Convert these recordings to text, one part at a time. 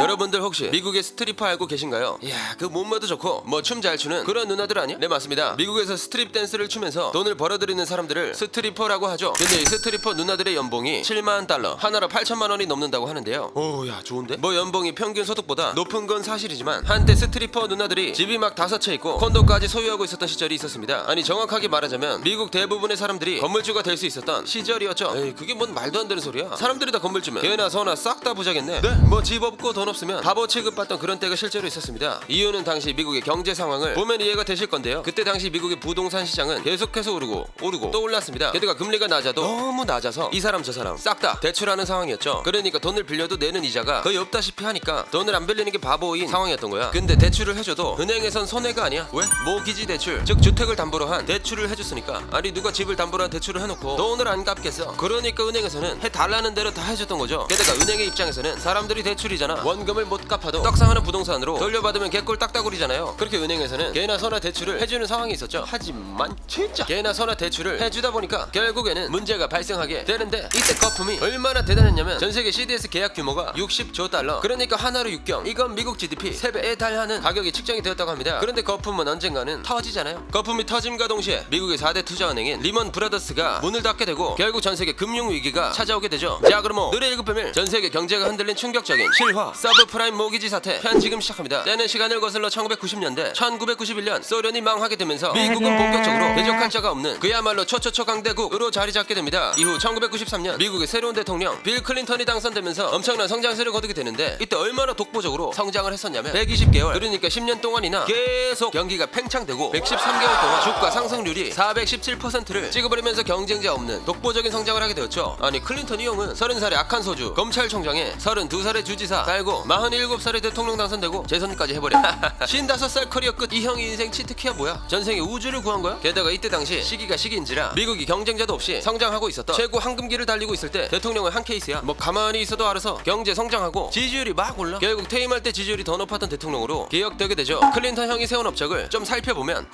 여러분들 혹시 미국의 스트리퍼 알고 계신가요? 이야, 그 몸매도 좋고 뭐 춤 잘 추는 그런 누나들 아니야? 네, 맞습니다. 미국에서 스트립 댄스를 추면서 돈을 벌어들이는 사람들을 스트리퍼라고 하죠. 근데 이 스트리퍼 누나들의 연봉이 7만 달러, 하나로 8천만 원이 넘는다고 하는데요. 오, 야, 좋은데? 뭐 연봉이 평균 소득보다 높은 건 사실이지만 한때 스트리퍼 누나들이 집이 막 5채 있고 콘도까지 소유하고 있었던 시절이 있었습니다. 아니, 정확하게 말하자면 미국 대부분의 사람들이 건물주가 될 수 있었던 시절이었죠. 에이, 그게 뭔 말도 안 되는 소리야. 사람들이 다 건물주면 개나 소나 싹 다 부자겠네. 네? 뭐 집 없고 돈 없으면 바보 취급받던 그런 때가 실제로 있었습니다. 이유는 당시 미국의 경제 상황을 보면 이해가 되실 건데요. 그때 당시 미국의 부동산 시장은 계속해서 오르고 또 올랐습니다. 게다가 금리가 낮아도 너무 낮아서 이 사람 저 사람 싹 다 대출하는 상황이었죠. 그러니까 돈을 빌려도 내는 이자가 거의 없다시피 하니까 돈을 안 빌리는 게 바보인 상황이었던 거야. 근데 대출을 해줘도 은행에선 손해가 아니야. 왜? 모기지 대출, 즉 주택을 담보로 한 대출을 해줬으니까. 아니, 누가 집을 담보로 한 대출을 해놓고 돈을 안 갚겠어. 그러니까 은행에서는 해달라는 대로 다 해줬던 거죠. 게다가 은행의 입장에서는 사람들이 대출이잖아, 원금을 못 갚아도 떡상하는 부동산으로 돌려받으면 개꿀 딱따구리잖아요. 그렇게 은행에서는 개나 소나 대출을 해주는 상황이 있었죠. 하지만 진짜 개나 소나 대출을 해주다 보니까 결국에는 문제가 발생하게 되는데, 이때 거품이 얼마나 대단했냐면 전세계 CDS 계약 규모가 60조 달러, 그러니까 하나로 6경, 이건 미국 GDP 3배에 달하는 가격이 측정이 되었다고 합니다. 그런데 거품은 언젠가는 터지잖아요. 거품이 터짐과 동시에 미국의 4대 투자은행인 리먼 브라더스가 문을 닫게 되고 결국 전세계 금융위기가 찾아오게 되죠. 자, 그럼 노래 1급배밀 전세계 경제가 흔들린 충격적인 실화 서브프라임 모기지 사태 편 지금 시작합니다. 때는 시간을 거슬러 1990년대 1991년 소련이 망하게 되면서 미국은 본격적으로 대적할 자가 없는 그야말로 초초초 강대국으로 자리 잡게 됩니다. 이후 1993년 미국의 새로운 대통령 빌 클린턴이 당선되면서 엄청난 성장세를 거두게 되는데, 이때 얼마나 독보적으로 성장을 했었냐면 120개월, 그러니까 10년 동안이나 계속 경기가 팽창되고 113개월 동안 주가 상승률이 417%를 찍어버리면서 경쟁자 없는 독보적인 성장을 하게 되었죠. 아니, 클린턴 이 형은 30살에 악한 소주 검찰총장에 32살에 주지사 달고 47살에 대통령 당선되고 재선까지 해버려. 55살 커리어 끝. 이 형이 인생 치트키야 뭐야? 전생에 우주를 구한 거야? 게다가 이때 당시 시기가 시기인지라 미국이 경쟁자도 없이 성장하고 있었던 최고 황금기를 달리고 있을 때 대통령은 한 케이스야. 뭐 가만히 있어도 알아서 경제 성장하고 지지율이 막 올라. 결국 퇴임할 때 지지율이 더 높았던 대통령으로 기억되게 되죠. 클린턴 형이 세운 업적을 좀 살펴보면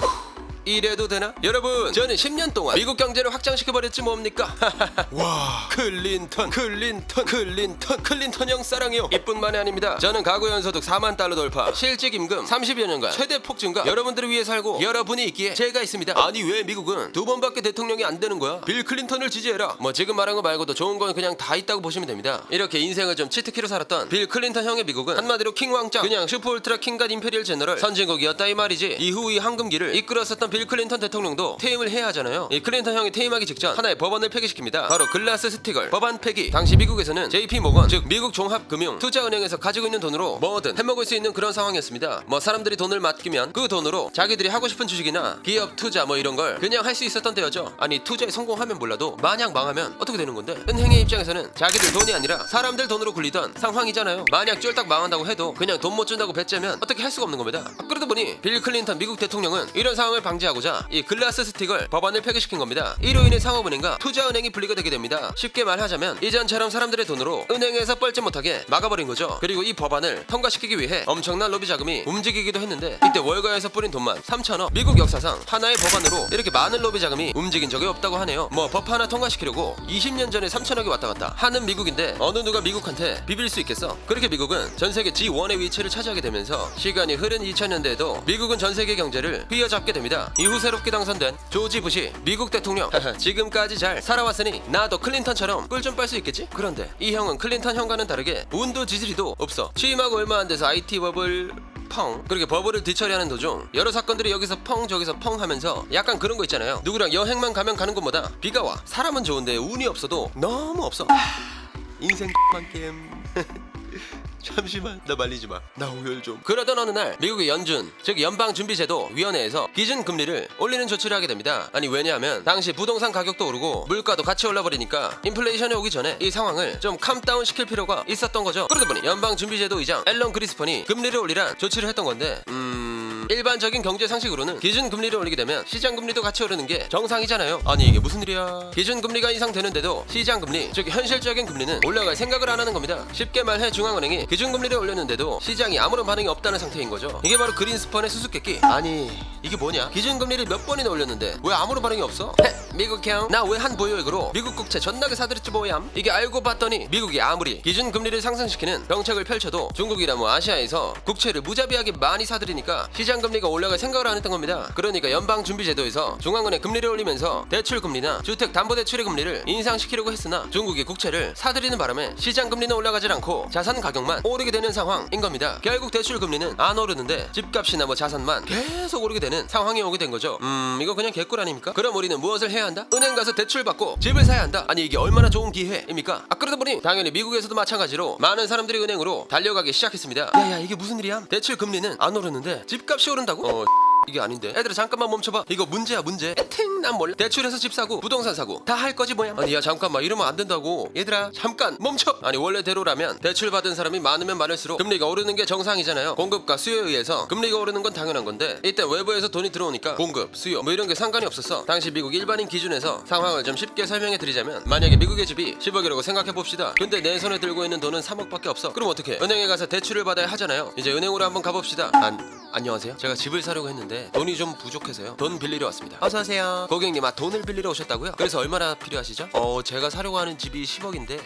이래도 되나? 여러분, 저는 10년 동안 미국 경제를 확장시켜버렸지 뭡니까? 와, 클린턴 형 사랑해요. 이뿐만이 아닙니다. 저는 가구 연소득 4만 달러 돌파, 실직 임금 30여 년간 최대 폭증과 여러분들을 위해 살고 여러분이 있기에 제가 있습니다. 아니, 왜 미국은 2번밖에 대통령이 안 되는 거야? 빌 클린턴을 지지해라. 뭐 지금 말한 거 말고도 좋은 건 그냥 다 있다고 보시면 됩니다. 이렇게 인생을 좀 치트키로 살았던 빌 클린턴 형의 미국은 한마디로 킹 왕짱, 그냥 슈퍼 울트라 킹갓 임페리얼 제너럴 선진국이었다 이 말이지. 이후 이 황금기를 이끌었었던 빌 클린턴 대통령도 퇴임을 해야 하잖아요. 이 클린턴 형이 퇴임하기 직전 하나의 법안을 폐기시킵니다. 바로 글라스 스티걸 법안 폐기. 당시 미국에서는 JP 모건, 즉 미국 종합금융투자은행에서 가지고 있는 돈으로 뭐든 해먹을 수 있는 그런 상황이었습니다. 뭐 사람들이 돈을 맡기면 그 돈으로 자기들이 하고 싶은 주식이나 기업 투자 뭐 이런 걸 그냥 할 수 있었던 때였죠. 아니, 투자에 성공하면 몰라도 만약 망하면 어떻게 되는 건데? 은행의 입장에서는 자기들 돈이 아니라 사람들 돈으로 굴리던 상황이잖아요. 만약 쫄딱 망한다고 해도 그냥 돈 못 준다고 배째면 어떻게 할 수가 없는 겁니다. 그러다 보니 빌 클린턴 미국 대통령은 이런 상황을 방지하고자 이 글라스 스틱을 법안을 폐기시킨 겁니다. 이로 인해 상업은행과 투자은행이 분리가 되게 됩니다. 쉽게 말하자면 이전처럼 사람들의 돈으로 은행에서 뻘짓 못하게 막아버린 거죠. 그리고 이 법안을 통과시키기 위해 엄청난 로비 자금이 움직이기도 했는데, 이때 월가에서 뿌린 돈만 3천억. 미국 역사상 하나의 법안으로 이렇게 많은 로비 자금이 움직인 적이 없다고 하네요. 뭐 법 하나 통과시키려고 20년 전에 3천억이 왔다 갔다 하는 미국인데 어느 누가 미국한테 비빌 수 있겠어? 그렇게 미국은 전세계 G1의 위치를 차지하게 되면서 시간이 흐른 2000년대에도 미국은 전세계 경제를 휘어잡게 됩니다. 이후 새롭게 당선된 조지 부시 미국 대통령. 지금까지 잘 살아왔으니 나도 클린턴처럼 꿀 좀 빨 수 있겠지? 그런데 이 형은 클린턴 형과는 다르게 운도 지지리도 없어. 취임하고 얼마 안 돼서 IT 버블 펑, 그렇게 버블을 뒤처리하는 도중 여러 사건들이 여기서 펑 저기서 펑 하면서 약간 그런 거 있잖아요. 누구랑 여행만 가면 가는 것보다 비가 와. 사람은 좋은데 운이 없어도 너무 없어. 인생 게임. 잠시만, 나 말리지 마. 나 오열 좀. 그러던 어느 날 미국의 연준, 즉 연방준비제도위원회에서 기준금리를 올리는 조치를 하게 됩니다. 아니, 왜냐하면 당시 부동산 가격도 오르고 물가도 같이 올라버리니까 인플레이션이 오기 전에 이 상황을 좀 캄다운 시킬 필요가 있었던 거죠. 그러다 보니 연방준비제도 의장 앨런 그리스펀이 금리를 올리란 조치를 했던 건데 일반적인 경제 상식으로는 기준금리를 올리게 되면 시장금리도 같이 오르는 게 정상이잖아요. 아니 이게 무슨 일이야. 기준금리가 인상되는데도 시장금리, 즉 현실적인 금리는 올라갈 생각을 안 하는 겁니다. 쉽게 말해 중앙은행이 기준금리를 올렸는데도 시장이 아무런 반응이 없다는 상태인 거죠. 이게 바로 그린스펀의 수수께끼. 아니 이게 뭐냐. 기준금리를 몇 번이나 올렸는데 왜 아무런 반응이 없어? 미국 형 나 왜 한 보유액으로 미국 국채 존나게 사들였지 뭐얌. 이게 알고 봤더니 미국이 아무리 기준금리를 상승시키는 정책을 펼쳐도 중국이나 뭐 아시아에서 국채를 무자비하게 많이 사들이니까 시장금리가 올라갈 생각을 안 했던 겁니다. 그러니까 연방준비제도에서 중앙은행 금리를 올리면서 대출금리나 주택담보대출의 금리를 인상시키려고 했으나 중국이 국채를 사들이는 바람에 시장금리는 올라가질 않고 자산 가격만 오르게 되는 상황인 겁니다. 결국 대출금리는 안 오르는데 집값이나 뭐 자산만 계속 오르게 되는 상황이 오게 된 거죠. 이거 그냥 개꿀 아닙니까? 그럼 우리는 무엇을 해야 한다? 은행 가서 대출 받고 집을 사야 한다. 아니 이게 얼마나 좋은 기회입니까? 그러다 보니 당연히 미국에서도 마찬가지로 많은 사람들이 은행으로 달려가기 시작했습니다. 야야 이게 무슨 일이야? 대출 금리는 안 오르는데 집값이 오른다고? 이게 아닌데. 애들아 잠깐만 멈춰봐. 이거 문제야 문제. 난 몰라. 대출해서 집 사고 부동산 사고 다 할 거지 뭐야. 아니 야 잠깐만 이러면 안 된다고. 얘들아 잠깐 멈춰. 아니 원래대로라면 대출 받은 사람이 많으면 많을수록 금리가 오르는 게 정상이잖아요. 공급과 수요에 의해서 금리가 오르는 건 당연한 건데 이때 외부에서 돈이 들어오니까 공급, 수요 뭐 이런 게 상관이 없었어. 당시 미국 일반인 기준에서 상황을 좀 쉽게 설명해 드리자면 만약에 미국의 집이 10억이라고 생각해 봅시다. 근데 내 손에 들고 있는 돈은 3억밖에 없어. 그럼 어떻게? 은행에 가서 대출을 받아야 하잖아요. 이제 은행으로 한번 가봅시다. 안녕하세요. 제가 집을 사려고 했는데 돈이 좀 부족해서요. 돈 빌리러 왔습니다. 어서오세요. 고객님 돈을 빌리러 오셨다고요? 그래서 얼마나 필요하시죠? 제가 사려고 하는 집이 10억인데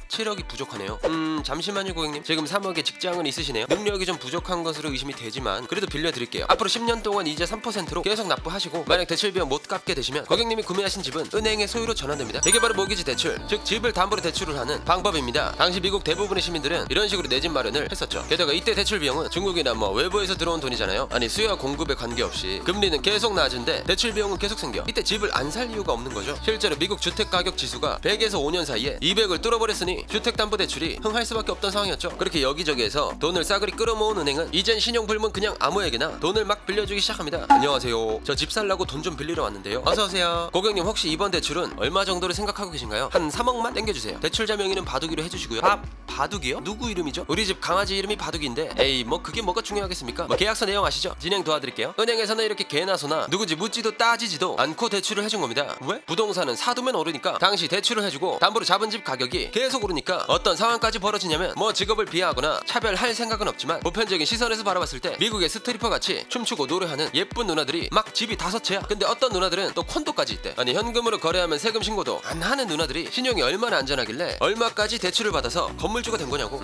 7억이 부족하네요. 잠시만요 고객님. 지금 3억의 직장은 있으시네요. 능력이 좀 부족한 것으로 의심이 되지만 그래도 빌려드릴게요. 앞으로 10년 동안 이제 3%로 계속 납부하시고 만약 대출 비용 못 갚게 되시면 고객님이 구매하신 집은 은행의 소유로 전환됩니다. 이게 바로 모기지 대출, 즉 집을 담보로 대출을 하는 방법입니다. 당시 미국 대부분의 시민들은 이런 식으로 내 집 마련을 했었죠. 게다가 이때 대출 비용은 중국이나 뭐 외부에서 들어온 돈이잖아요. 아니 수요와 공급에 관계없이 금리는 계속 낮은데 대출 비용은 계속 생겨. 이때 집을 안 살 이유가 없는 거죠. 실제로 미국 주택가격 지수가 100에서 5년 사이에 200을 뚫어버렸으니 주택담보대출이 흥할 수밖에 없던 상황이었죠. 그렇게 여기저기에서 돈을 싸그리 끌어모은 은행은 이젠 신용불문 그냥 아무에게나 돈을 막 빌려주기 시작합니다. 안녕하세요. 저 집 살라고 돈 좀 빌리러 왔는데요. 어서오세요. 고객님 혹시 이번 대출은 얼마 정도를 생각하고 계신가요? 한 3억만 땡겨주세요. 대출자 명의는 바둑이로 해주시고요. 바둑이요? 누구 이름이죠? 우리 집 강아지 이름이 바둑인데 에이 뭐 그게 뭐가 중요하겠습니까? 뭐 계약서 내용 아시죠? 진행 도와드릴게요. 은행에서는 이렇게 개나 소나 누군지 묻지도 따지지도 않고 대출을 해준 겁니다. 왜? 부동산은 사두면 오르니까 당시 대출을 해주고 담보로 잡은 집 가격이 계속 오르니까 어떤 상황까지 벌어지냐면 뭐 직업을 비하하거나 차별할 생각은 없지만 보편적인 시선에서 바라봤을 때 미국의 스트리퍼 같이 춤추고 노래하는 예쁜 누나들이 막 집이 5채야. 근데 어떤 누나들은 또 콘도까지 있대. 아니 현금으로 거래하면 세금 신고도 안 하는 누나들이 신용이 얼마나 안전하길래 얼마까지 대출을 받아서 건물주가 된 거냐고.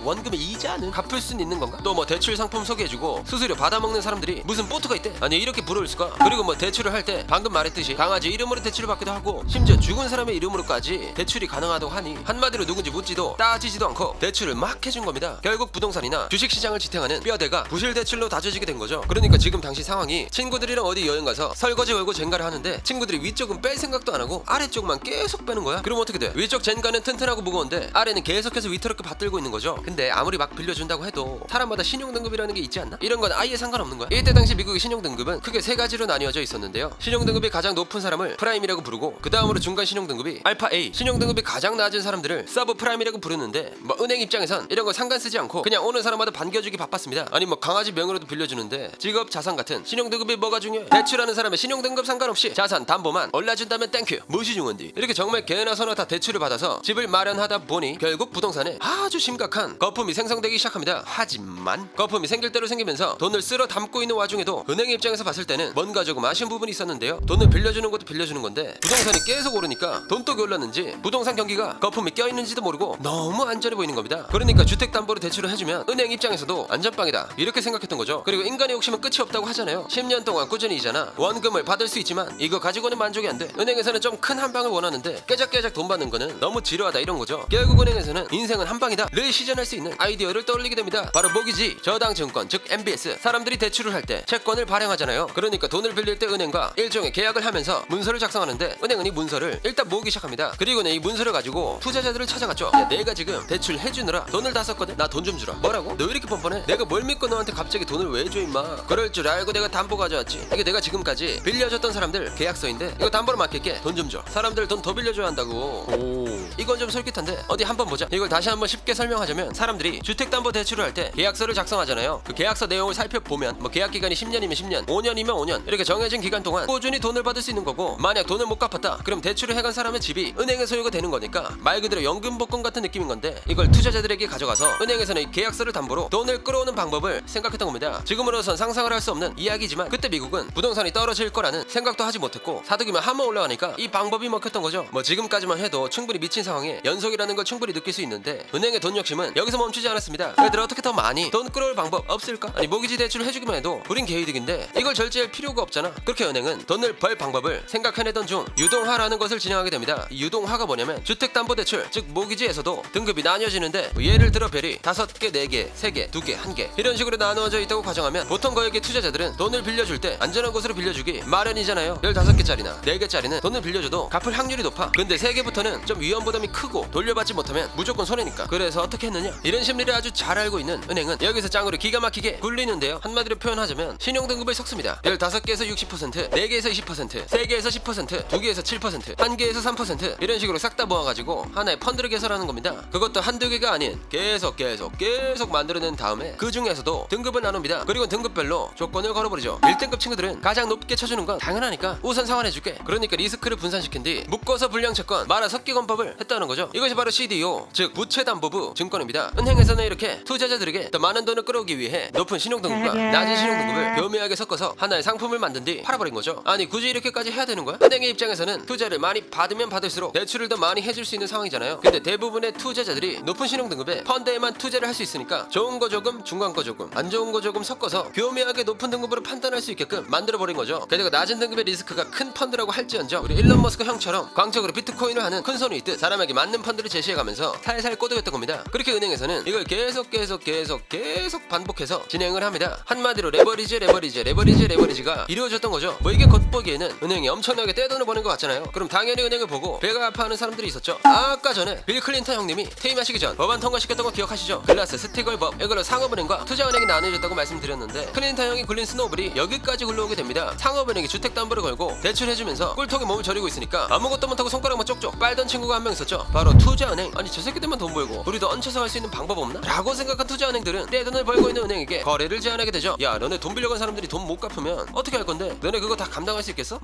원금의 이자는 갚을 수는 있는 건가? 또 뭐 대출 상품 소개해주고 수수료 받아먹는 사람들이 무슨 보트가 있대? 아니 이렇게 부러울 수가? 그리고 뭐 대출을 할 때 방금 말했듯이 강아지 이름으로 대출을 받기도 하고 심지어 죽은 사람의 이름으로까지 대출이 가능하다고 하니 한마디로 누군지 묻지도 따지지도 않고 대출을 막 해준 겁니다. 결국 부동산이나 주식시장을 지탱하는 뼈대가 부실대출로 다져지게 된 거죠. 그러니까 지금 당시 상황이 친구들이랑 어디 여행 가서 설거지 걸고 젠가를 하는데 친구들이 위쪽은 뺄 생각도 안 하고 아래쪽만 계속 빼는 거야. 그럼 어떻게 돼? 위쪽 젠가는 튼튼하고 무거운데 아래는 계속해서 위태롭게 받들고 있는 거죠. 근데 아무리 막 빌려준다고 해도 사람마다 신용등급이라는 게 있지 않나? 이런 건 아예 상관없는 거야. 이때 당시 미국의 신용등급은 크게 3가지로 나뉘어져 있었는데요. 신용등급이 가장 높은 사람을 프라임이라고 부르고 그 다음으로 중간 신용등급이 알파 A, 신용등급이 가장 낮은 사람들을 서브 프라임이라고 부르는데 뭐 은행 입장에선 이런 거 상관 쓰지 않고 그냥 오는 사람마다 반겨주기 바빴습니다. 아니 뭐 강아지 명의로도 빌려주는데 직업, 자산 같은 신용등급이 뭐가 중요해? 대출하는 사람의 신용등급 상관없이 자산 담보만 올려준다면 땡큐 무시 중원디. 이렇게 정말 개나 소나 다 대출을 받아서 집을 마련하다 보니 결국 부동산에 아주 심각한 거품이 생성되기 시작합니다. 하지만 거품이 생길 대로 생기면서 돈을 쓸어 담고 있는 와중에도 은행 입장에서 봤을 때는 뭔가 조금 아쉬운 부분이 있었는데요. 돈을 빌려주는 것도 빌려주는 건데 부동산이 계속 오르니까 돈독이 올랐는지 부동산 경기가 거품이 껴있는지도 모르고 너무 안전해 보이는 겁니다. 그러니까 주택담보로 대출을 해주면 은행 입장에서도 안전빵이다 이렇게 생각했던 거죠. 그리고 인간의 욕심은 끝이 없다고 하잖아요. 10년 동안 꾸준히 이자나 원금을 받을 수 있지만 이거 가지고는 만족이 안 돼. 은행에서는 좀 큰 한방을 원하는데 깨작깨작 돈 받는 거는 너무 지루하다 이런 거죠. 결국 은행에서는 인생은 한방이다를 시전할 수 있는 아이디어를 떠올리게 됩니다. 바로 모기지 저당증권 즉 MBS. 사람들이 대출을 할 때 채권을 발행하잖아요. 그러니까 돈을 빌릴 때 은행과 일종의 계약을 하면서 문서를 작성하는데 은행은 이 문서를 일단 모으기 시작합니다. 그리고는 이 문서를 가지고 투자자들을 찾아갔죠. 야 내가 지금 대출 해주느라 돈을 다 썼거든. 나 돈 좀 주라. 뭐라고? 너 왜 이렇게 뻔뻔해? 내가 뭘 믿고 너한테 갑자기 돈을 왜 줘 임마. 그럴 줄 알고 내가 담보 가져왔지. 이게 내가 지금까지 빌려줬던 사람들 계약서인데 이거 담보로 맡길게. 돈 좀 줘. 사람들 돈 더 빌려줘야 한다고. 오 이건 좀 솔깃한데 어디 한번 보자. 이걸 다시 한번 쉽게 설명하자면 사람들이 주택담보대출을 할 때 계약서를 작성하잖아요. 그 계약서 내용을 살펴보면 뭐 계약 기간이 10년이면 10년, 5년이면 5년 이렇게 정해진 기간 동안 꾸준히 돈을 받을 수 있는 거고, 만약 돈을 못 갚았다 그럼 대출을 해간 사람의 집이 은행의 소유가 되는 거니까 말 그대로 연금복권 같은 느낌인 건데, 이걸 투자자들에게 가져가서 은행에서는 이 계약서를 담보로 돈을 끌어오는 방법을 생각했던 겁니다. 지금으로선 상상을 할 수 없는 이야기지만 그때 미국은 부동산이 떨어질 거라는 생각도 하지 못했고 사두기만 한번 올라가니까 이 방법이 먹혔던 거죠. 뭐 지금까지만 해도 충분히 미친 상황에 연속이라는 걸 충분히 느낄 수 있는데, 은행의 돈 욕심은 여기서 멈추지 않았습니다. 얘들 어떻게 더 많이 돈 끌어올 방법 없을까? 아니 모기지 대출을 해주기만 해도 우린 개이득인데 이걸 절제할 필요가 없잖아. 그렇게 은행은 돈을 벌 방법을 생각해내던 중 유동화라는 것을 진행하게 됩니다. 이 유동화가 뭐냐면 주택담보대출, 즉 모기지에서도 등급이 나뉘어지는데, 뭐 예를 들어 벨이 5개, 4개, 3개, 2개, 1개 이런 식으로 나누어져 있다고 가정하면 보통 거액의 투자자들은 돈을 빌려줄 때 안전한 곳으로 빌려주기 마련이잖아요. 15개짜리나 4개짜리는 돈을 빌려줘도 갚을 확률이 높아. 근데 3개부터는 좀 위험 부담이 크고 돌려받지 못하면 무조건 손해니까. 그래서 어떻게 했느냐, 이런 심리를 아주 잘 알고 있는 은행은 여기서 짱으로 기가 막히게 굴리는데요. 한마디로 표현하자면 신용등급을 섞습니다. 15개에서 60%, 4개에서 20%, 3개에서 10%, 2개에서 7%, 1개에서 3% 이런 식으로 싹 다 모아가지고 하나의 펀드를 개설하는 겁니다. 그것도 한두 개가 아닌 계속 만들어낸 다음에 그 중에서도 등급을 나눕니다. 그리고 등급별로 조건을 걸어버리죠. 1등급 친구들은 가장 높게 쳐주는 건 당연하니까 우선 상환해줄게. 그러니까 리스크를 분산시킨 뒤 묶어서 불량 채권 말아 섞기 건법을 했다는 거죠. 이것이 바로 CDO, 즉 부채담보부 증권입니다. 은행에서는 이렇게 투자자들에게 더 많은 돈을 끌어오기 위해 높은 신용등급과 낮은 신용등급을 교묘하게 섞어서 하나의 상품을 만든 뒤 팔아버린 거죠. 아니 굳이 이렇게까지 해야 되는 거야? 은행의 입장에서는 투자를 많이 받으면 받을수록 대출을 더 많이 해줄 수 있는 상황이잖아요. 근데 대부분의 투자자들이 높은 신용등급에 펀드에만 투자를 할 수 있으니까 좋은 거 조금, 중간 거 조금, 안 좋은 거 조금 섞어서 교묘하게 높은 등급으로 판단할 수 있게끔 만들어버린 거죠. 게다가 낮은 등급의 리스크가 큰 펀드라고 할지언정 우리 일론 머스크 형처럼 광적으로 비트코인을 하는 큰손이 있듯 사람에게 맞는 펀드를 제시해가면서 살살 꼬드겼던 겁니다. 그렇게 은행에서는 이걸 계속 반복해서 진행을 합니다. 한마디로 레버리지가 이루어졌던 거죠. 뭐 이게 겉보기에는 은행이 엄청나게 떼돈을 버는 것 같잖아요. 그럼 당연히 은행을 보고 배가 아파하는 사람들이 있었죠. 아까 전에 빌 클린턴 형님이 퇴임하시기 전 법안 통과시켰던 거 기억하시죠? 글라스 스티글법, 이걸로 상업은행과 투자은행이 나눠졌다고 말씀드렸는데, 클린턴 형이 굴린 스노우볼이 여기까지 굴러오게 됩니다. 상업은행이 주택담보를 걸고 대출해주면서 꿀통에 몸을 저리고 있으니까 아무것도 못하고 손가락만 쪽쪽 빨던 친구가 한 명 있었죠. 바로 투자은행. 아니 저 새끼들만 돈 벌고 우리도 얹혀서 할 수 있는 방법 없나? 라고 생각한 투자은행들은 떼돈을 벌고 있는 은행에게 거래를 제안하게 되죠. 야 너네 돈 빌려간 사람들이 돈 못 갚으면 어떻게 할 건데? 너네 그거 다 감당할 수 있겠어?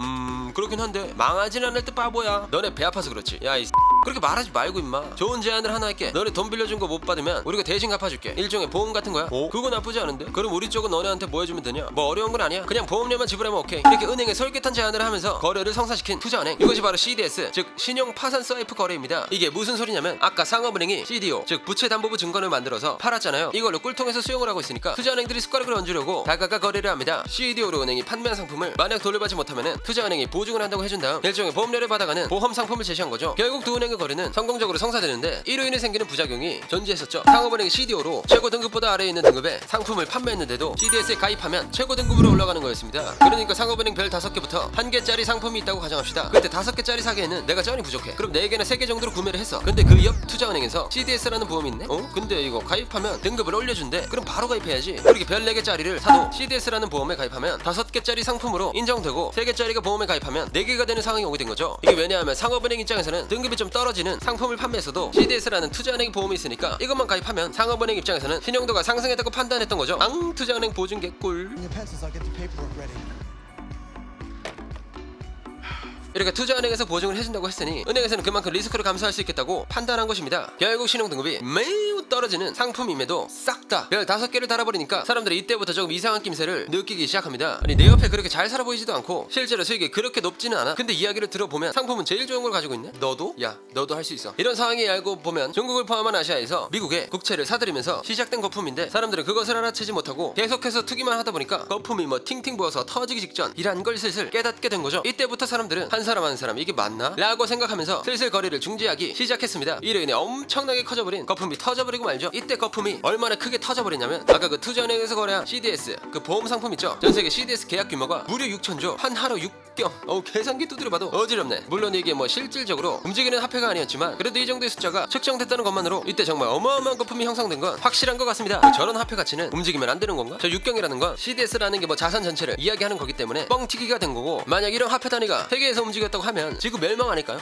그렇긴 한데 망하진 않을 듯 바보야. 너네 배 아파서 그렇지. 야 이 그렇게 말하지 말고 임마. 좋은 제안을 하나 할게. 너네 돈 빌려준 거 못 받으면 우리가 대신 갚아줄게. 일종의 보험 같은 거야. 그거 나쁘지 않은데? 그럼 우리 쪽은 너네한테 뭐 해주면 되냐? 뭐 어려운 건 아니야. 그냥 보험료만 지불하면 오케이. 이렇게 은행에 솔깃한 제안을 하면서 거래를 성사시킨 투자은행. 이것이 바로 CDS, 즉 신용 파산 스와이프 거래입니다. 이게 무슨 소리냐면 아까 상업은행이 CDO, 즉 부채담보부 증권을 만들어서 팔았잖아요. 이걸로 꿀통에서 수용을 하고 있으니까 투자은행들이 숟가락을 얹으려고 다가가 거래를 합니다. CDO로 은행이 판매한 상품을 만약 돌려받지 못하면은 투자은행이 보증을 한다고 해준 다음 일종의 보험료를 받아가는 보험 상품을 제시한 거죠. 결국 두 은행의 거래는 성공적으로 성사되는데 이로 인해 생기는 부작용이 존재했었죠. 상업은행이 CDO로 최고 등급보다 아래에 있는 등급에 상품을 판매했는데도 CDS에 가입하면 최고 등급으로 올라가는 거였습니다. 그러니까 상업은행 별 5개부터 1개짜리 상품이 있다고 가정합시다. 그때 5개짜리 사기에는 내가 쩐이 부족해. 그럼 4개나 3개 정도로 구매를 했어. 근데 그 옆 투자은행에서 CDS라는 보험이 있네? 근데 이거 가입하면 등급을 올려준대. 그럼 바로 가입해야지. 그렇게 별 4개짜리를 사도 CDS라는 보험에 가입하면 5개짜리 상품으로 인정되고 3개짜리가 보험에 가입하면 4개가 되는 상황이 오게 된 거죠. 이게 왜냐하면 상업은행 입장에서는 등급이 좀 떨어지는 상품을 판매했어도 CDS라는 투자은행 보험이 있으니까 이것만 가입하면 상업은행 입장에서는 신용도가 상승했다고 판단했던 거죠. 투자은행 보증 개꿀. 이렇게 투자은행에서 보증을 해준다고 했으니 은행에서는 그만큼 리스크를 감수할 수 있겠다고 판단한 것입니다. 결국 신용등급이 매우 떨어지는 상품임에도 싹 다 별 5개를 달아버리니까 사람들이 이때부터 조금 이상한 낌새를 느끼기 시작합니다. 아니 내 옆에 그렇게 잘 살아 보이지도 않고 실제로 수익이 그렇게 높지는 않아. 근데 이야기를 들어보면 상품은 제일 좋은 걸 가지고 있네? 너도? 야 너도 할 수 있어. 이런 상황이 알고 보면 중국을 포함한 아시아에서 미국에 국채를 사들이면서 시작된 거품인데, 사람들은 그것을 알아채지 못하고 계속해서 투기만 하다 보니까 거품이 뭐 팅팅 부어서 터지기 직전이란 걸 슬슬 깨닫게 된 거죠. 이때부터 사람들은 한 사람 이게 맞나? 라고 생각하면서 슬슬 거래를 중지하기 시작했습니다. 이로 인해 엄청나게 커져버린 거품이 터져버리고 말죠. 이때 거품이 얼마나 크게 터져버렸냐면 아까 그 투자은행에서 거래한 CDS 그 보험 상품 있죠. 전세계 CDS 계약 규모가 무려 6천조, 한 하루 6경. 계산기 두드려 봐도 어지럽네. 물론 이게 뭐 실질적으로 움직이는 화폐가 아니었지만 그래도 이 정도의 숫자가 측정됐다는 것만으로 이때 정말 어마어마한 거품이 형성된 건 확실한 것 같습니다. 저런 화폐 가치는 움직이면 안 되는 건가? 저 6경이라는 건 CDS라는 게 뭐 자산 전체를 이야기하는 거기 때문에 뻥튀기가 된 거고, 만약 이런 화폐 단위가 세계에서 움직였다고 하면 지구 멸망 아닐까요?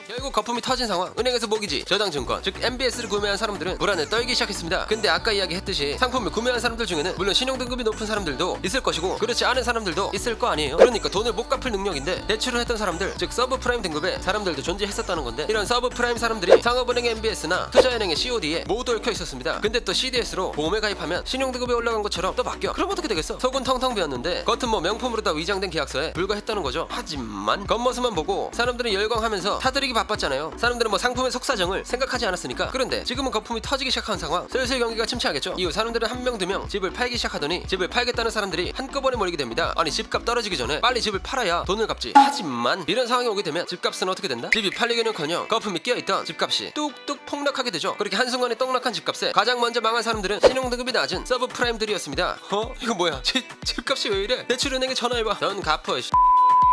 결국 거품이 터진 상황. 은행에서 모기지, 저당증권, 즉 MBS를 구매한 사람들은 불안에 떨기 시작했습니다. 근데 아까 이야기했듯이 상품을 구매한 사람들 중에는 물론 신용등급이 높은 사람들도 있을 것이고 그렇지 않은 사람들도 있을 거 아니에요. 그러니까 돈을 못 갚을 능력인데 대출을 했던 사람들, 즉 서브프라임 등급의 사람들도 존재했었다는 건데, 이런 서브프라임 사람들이 상업은행 MBS나 투자은행의 COD에 모두 얽혀 있었습니다. 근데 또 CDS로 보험에 가입하면 신용등급이 올라간 것처럼 또 바뀌어. 그럼 어떻게 되겠어? 속은 텅텅 비었는데 겉은 뭐 명품으로 다 위장된 계약서에 불과했다는 거죠. 하지만 겉모습만 보고 사람들은 열광하면서 타들이기 바빴잖아요. 사람들은 뭐 상품의 속사정을 생각하지 않았으니까. 그런데 지금은 거품이 터지기 시작한 상황. 슬슬 경기가 침체하겠죠. 이후 사람들은 한 명 두 명 집을 팔기 시작하더니 집을 팔겠다는 사람들이 한꺼번에 몰리게 됩니다. 아니 집값 떨어지기 전에 빨리 집을 팔아야 돈을 갚지. 하지만 이런 상황이 오게 되면 집값은 어떻게 된다? 집이 팔리기는커녕 거품이 끼어있던 집값이 뚝뚝 폭락하게 되죠. 그렇게 한순간에 떡락한 집값에 가장 먼저 망한 사람들은 신용등급이 낮은 서브프라임들이었습니다. 이거 뭐야? 집값이 왜 이래? 대출은행에 전화해봐. 넌 갚어.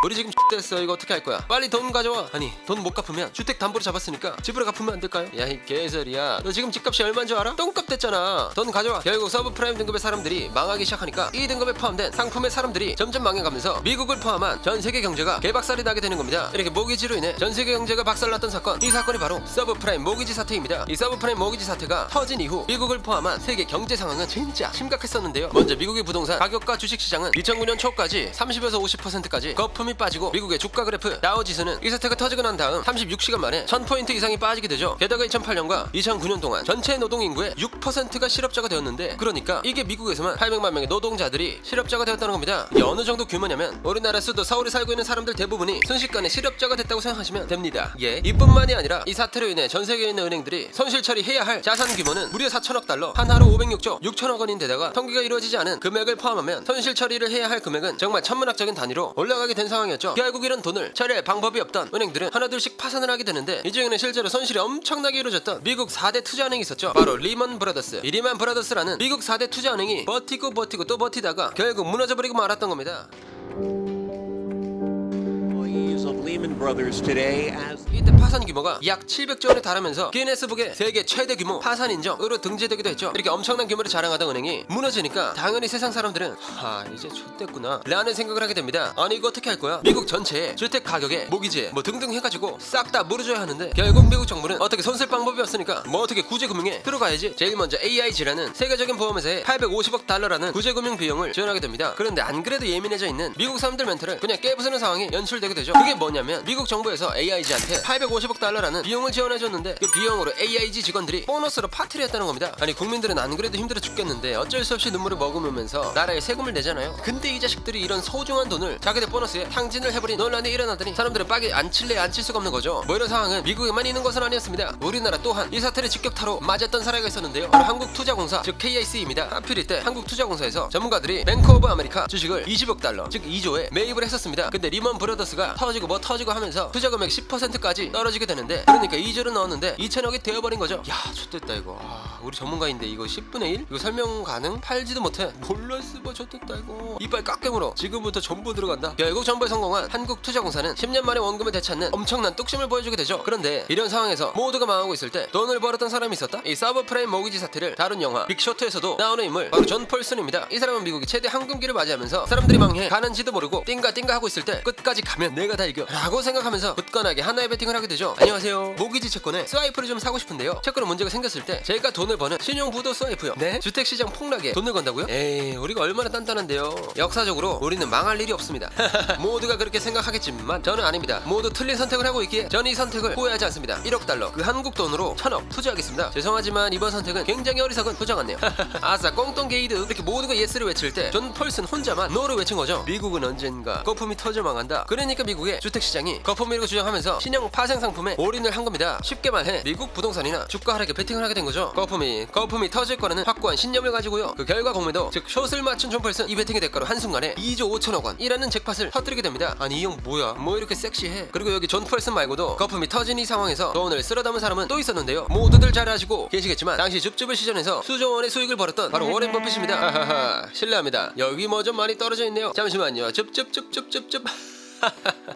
우리 지금 됐어. 이거 어떻게 할 거야? 빨리 돈 가져와. 아니 돈 못 갚으면 주택담보로 잡았으니까 집으로 갚으면 안 될까요? 야 이 개소리야. 너 지금 집값이 얼마인 줄 알아? 똥값 됐잖아. 돈 가져와. 결국 서브프라임 등급의 사람들이 망하기 시작하니까 이 등급에 포함된 상품의 사람들이 점점 망해가면서 미국을 포함한 전 세계 경제가 개박살이 나게 되는 겁니다. 이렇게 모기지로 인해 전 세계 경제가 박살났던 사건, 이 사건이 바로 서브프라임 모기지 사태입니다. 이 서브프라임 모기지 사태가 터진 이후 미국을 포함한 세계 경제 상황은 진짜 심각했었는데요. 먼저 미국의 부동산 가격과 주식시장은 2009년 초까지 30에서 50%까지 거품이 빠지고, 미국의 주가 그래프 다우지수는 이 사태가 터지고 난 다음 36시간 만에 1000포인트 이상이 빠지게 되죠. 게다가 2008년과 2009년 동안 전체 노동인구의 6%가 실업자가 되었는데, 그러니까 이게 미국에서만 800만 명의 노동자들이 실업자가 되었다는 겁니다. 이게 어느 정도 규모냐면 우리나라 수도 서울에 살고 있는 사람들 대부분이 순식간에 실업자가 됐다고 생각하시면 됩니다. 이뿐만이 아니라 이 사태로 인해 전 세계에 있는 은행들이 손실 처리해야 할 자산 규모는 무려 4천억 달러, 한 하루 506조 6천억 원인데다가 통계가 이루어지지 않은 금액을 포함하면 손실 처리를 해야 할 금액은 정말 천문학적인 단위로 올라가게 된 상황이었죠. 결국 이런 돈을 처리할 방법이 없던 은행들은 하나둘씩 파산을 하게 되는데, 이 중에는 실제로 손실이 엄청나게 이루어졌던 미국 4대 투자은행이 있었죠. 바로 리먼 브라더스. 이 리먼 브라더스라는 미국 4대 투자은행이 버티고 또 버티다가 결국 무너져버리고 말았던 겁니다. 이때 파산 규모가 약 700조 원에 달하면서 기네스북의 세계 최대 규모 파산 인정으로 등재되기도 했죠. 이렇게 엄청난 규모를 자랑하던 은행이 무너지니까 당연히 세상 사람들은 이제 좆됐구나 라는 생각을 하게 됩니다. 아니 이거 어떻게 할 거야? 미국 전체에 주택 가격에 모기지 뭐 등등 해가지고 싹 다 물어줘야 하는데, 결국 미국 정부는 어떻게 손쓸 방법이 없으니까 뭐 어떻게 구제금융에 들어가야지. 제일 먼저 AIG라는 세계적인 보험회사에 850억 달러라는 구제금융 비용을 지원하게 됩니다. 그런데 안 그래도 예민해져 있는 미국 사람들 멘탈을 그냥 깨부수는 상황이 연출되게 되죠. 그게 뭐냐면 미국 정부에서 AIG한테 850억 달러라는 비용을 지원해줬는데, 그 비용으로 AIG 직원들이 보너스로 파티를 했다는 겁니다. 아니 국민들은 안 그래도 힘들어 죽겠는데 어쩔 수 없이 눈물을 머금으면서 나라에 세금을 내잖아요. 근데 이 자식들이 이런 소중한 돈을 자기들 보너스에 탕진을 해버린 논란이 일어나더니 사람들은 빡이 안 칠래 안 칠 수가 없는 거죠. 뭐 이런 상황은 미국에만 있는 것은 아니었습니다. 우리나라 또한 이 사태를 직격타로 맞았던 사례가 있었는데요. 바로 한국투자공사, 즉 KIC입니다. 하필 이때 한국투자공사에서 전문가들이 뱅크 오브 아메리카 주식을 20억 달러, 즉 2조에 매입을 했었습니다. 근데 리먼 브라더스가 터지고 뭐 터지고 하면서 투자 금액 10%까지 떨어지게 되는데, 그러니까 2조를 넣었는데 2천억이 되어버린 거죠. 야 좋됐다 이거. 우리 전문가인데 이거 10분의 1? 이거 설명 가능? 팔지도 못해. 몰랐어 뭐 좋됐다 이거. 이빨 깎게물어. 지금부터 전부 들어간다. 결국 정부에 성공한 한국투자공사는 10년 만에 원금을 되찾는 엄청난 뚝심을 보여주게 되죠. 그런데 이런 상황에서 모두가 망하고 있을 때 돈을 벌었던 사람이 있었다. 이 서브프라임 모기지 사태를 다룬 영화 빅쇼트에서도 나오는 인물 바로 존 폴슨입니다. 이 사람은 미국이 최대 황금기를 맞이하면서 사람들이 망해 가는지도 모르고 띵가 하고 있을 때 끝까지 가면 내가 다 이겨 라고 생각하면서 굳건하게 하나의 베팅을 하게 되죠. 안녕하세요. 모기지 채권에 스와이프를 좀 사고 싶은데요. 채권에 문제가 생겼을 때 제가 돈을 버는 신용부도 스와이프요. 네? 주택시장 폭락에 돈을 건다고요? 에이 우리가 얼마나 단단한데요. 역사적으로 우리는 망할 일이 없습니다. 모두가 그렇게 생각하겠지만 저는 아닙니다. 모두 틀린 선택을 하고 있기에 저는 이 선택을 후회하지 않습니다. 1억 달러 그 한국 돈으로 1000억 투자하겠습니다. 죄송하지만 이번 선택은 굉장히 어리석은 투자 같네요. 아싸 꽁똥 게이드. 이렇게 모두가 예스를 외칠 때 존 폴슨 혼자만 노를 외친 거죠. 미국은 언젠가 거품이 터져 망한다. 그러니까 미국의 주택시장이 거품이라고 주장하면서 신형 파생 상품에 올인을 한 겁니다. 쉽게 말해 미국 부동산이나 주가 하락에 베팅을 하게 된 거죠. 거품이 터질 거라는 확고한 신념을 가지고요. 그 결과 공매도, 즉 숏을 맞춘 존 폴슨 이 베팅의 대가로 한순간에 2조 5천억 원이라는 잭팟을 터뜨리게 됩니다. 아니 이 형 뭐야 뭐 이렇게 섹시해. 그리고 여기 존 폴슨 말고도 거품이 터진 이 상황에서 돈을 쓸어 담은 사람은 또 있었는데요. 모두들 잘 아시고 계시겠지만 당시 줍줍을 시전에서 수조 원의 수익을 벌었던 바로 워렌 버핏입니다. 하하하 실례합니다. 여기 뭐 좀 많이 떨어져 있네요. 잠시만요. 줍줍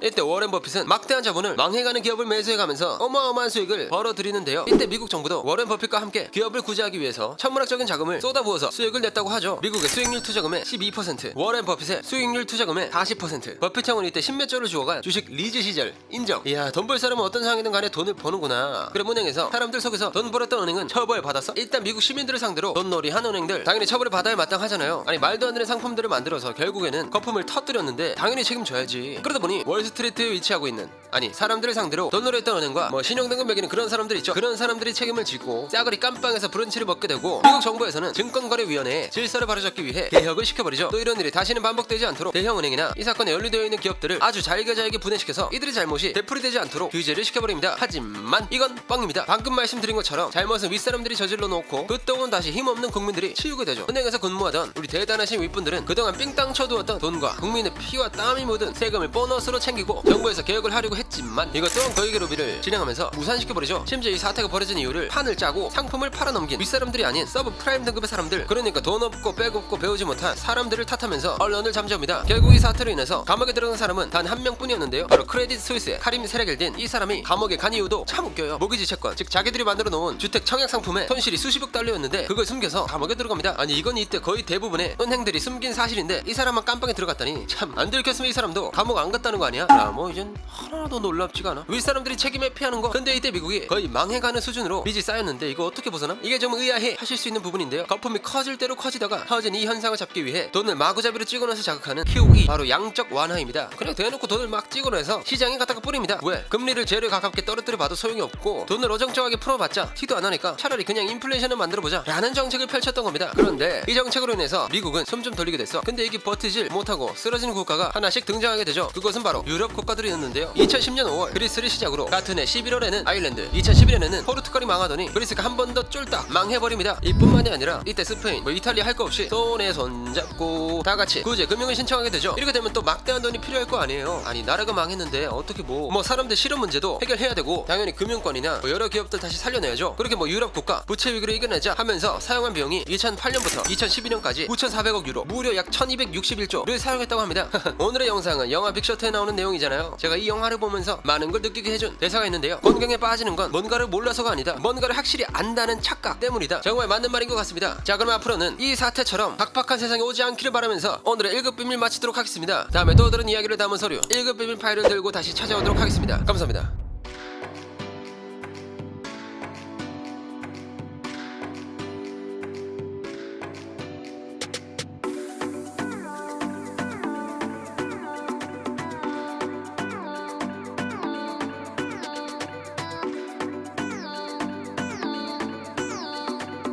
이때 워렌 버핏은 막대한 자본을 망해가는 기업을 매수해가면서 어마어마한 수익을 벌어들이는데요. 이때 미국 정부도 워렌 버핏과 함께 기업을 구제하기 위해서 천문학적인 자금을 쏟아부어서 수익을 냈다고 하죠. 미국의 수익률 투자금의 12%, 워렌 버핏의 수익률 투자금의 40%. 버핏 형은 이때 십몇 조를 주어간 주식 리즈 시절 인정. 이야, 돈 벌 사람은 어떤 상황이든 간에 돈을 버는구나. 그럼 은행에서 사람들 속에서 돈 벌었던 은행은 처벌 받았어? 일단 미국 시민들을 상대로 돈놀이한 은행들 당연히 처벌을 받아야 마땅하잖아요. 아니 말도 안 되는 상품들을 만들어서 결국에는 거품을 터뜨렸는데 당연히 책임져야지. 그러다 보니 월스트리트에 위치하고 있는, 아니 사람들을 상대로 돈놀이했던 은행과 뭐 신용등급 매기는 그런 사람들 있죠. 그런 사람들이 책임을 지고 싸그리 깜빵에서 브런치를 먹게 되고, 미국 정부에서는 증권거래위원회에 질서를 바로잡기 위해 개혁을 시켜버리죠. 또 이런 일이 다시는 반복되지 않도록 대형은행이나 이 사건에 연루되어 있는 기업들을 아주 잘게 분해시켜서 이들의 잘못이 되풀이되지 않도록 규제를 시켜버립니다. 하지만 이건 뻥입니다. 방금 말씀드린 것처럼 잘못은 윗사람들이 저질러 놓고 그 똥은 다시 힘없는 국민들이 치우게 되죠. 은행에서 근무하던 우리 대단하신 윗분들은 그동안 삥땅 쳐두었던 돈과 국민의 피와 땀이 묻은 세금을 보너스로 챙기고 정부에서 개혁을 하려고 했지만 이것 또한 거액의 로비를 진행하면서 무산시켜버리죠. 심지어 이 사태가 벌어진 이유를 판을 짜고 상품을 팔아넘긴 윗사람들이 아닌 서브 프라임 등급의 사람들, 그러니까 돈 없고 백 없고 배우지 못한 사람들을 탓하면서 언론을 잠재웁니다. 결국 이 사태로 인해서 감옥에 들어간 사람은 단 한 명뿐이었는데요. 바로 크레딧 스위스의 카림 세라겔딘. 이 사람이 감옥에 간 이유도 참 웃겨요. 모기지 채권, 즉 자기들이 만들어 놓은 주택 청약 상품에 손실이 수십억 달러였는데 그걸 숨겨서 감옥에 들어갑니다. 아니 이건 이때 거의 대부분의 은행들이 숨긴 사실인데 이 사람만 깜빵에 들어갔다니 참 안 들켰으면 이 사람도 감옥 안 갔다는 거 아니야? 야 뭐 이젠 하나도 놀랍지가 않아. 윗사람들이 책임에 피하는 거. 근데 이때 미국이 거의 망해가는 수준으로 빚이 쌓였는데 이거 어떻게 벗어나? 이게 좀 의아해 하실 수 있는 부분인데요. 거품이 커질 대로 커지다가 터진 이 현상을 잡기 위해 돈을 마구잡이로 찍어내서 자극하는 QE, 바로 양적 완화입니다. 그냥 대놓고 돈을 막 찍어내서 시장에 갖다가 뿌립니다. 왜? 금리를 제일 가깝게 떨어뜨려 봐도 소용이 없고 돈을 어정쩡하게 풀어봤자 티도 안 나니까 차라리 그냥 인플레이션을 만들어보자 라는 정책을 펼쳤던 겁니다. 그런데 이 정책으로 인해서 미국은 숨 좀 돌리게 됐어. 근데 이게 버티질 못하고 쓰러지는 국가가 하나씩 등장하게 되죠. 그것은 바로 유럽 국가들이었는데요. 2010년 5월 그리스를 시작으로 같은 해 11월에는 아일랜드, 2011년에는 포르투갈이 망하더니 그리스가 한 번 더 쫄딱 망해버립니다. 이뿐만이 아니라 이때 스페인, 뭐 이탈리아 할 거 없이 손에 손잡고 다 같이 구제 금융을 신청하게 되죠. 이렇게 되면 또 막대한 돈이 필요할 거 아니에요. 아니 나라가 망했는데 어떻게 뭐 사람들 실업 문제도 해결해야 되고 당연히 금융권이나 뭐 여러 기업들 다시 살려내야죠. 그렇게 뭐 유럽 국가 부채 위기를 이겨내자 하면서 사용한 비용이 2008년부터 2012년까지 9,400억 유로, 무려 약 1261조를 사용했다고 합니다. 오늘의 영상은 영화 빅셔트에 나오는 내용이잖아요. 제가 이 영화를 보면서 많은 걸 느끼게 해준 대사가 있는데요. 곤경에 빠지는 건 뭔가를 몰라서가 아니다, 뭔가를 확실히 안다는 착각 때문이다. 정말 맞는 말인 것 같습니다. 자, 그럼 앞으로는 이 사태처럼 팍팍한 세상이 오지 않기를 바라면서 오늘의 1급 비밀 마치도록 하겠습니다. 다음에 또 다른 이야기를 담은 서류 1급 비밀 파일을 들고 다시 찾아오도록 하겠습니다. 감사합니다.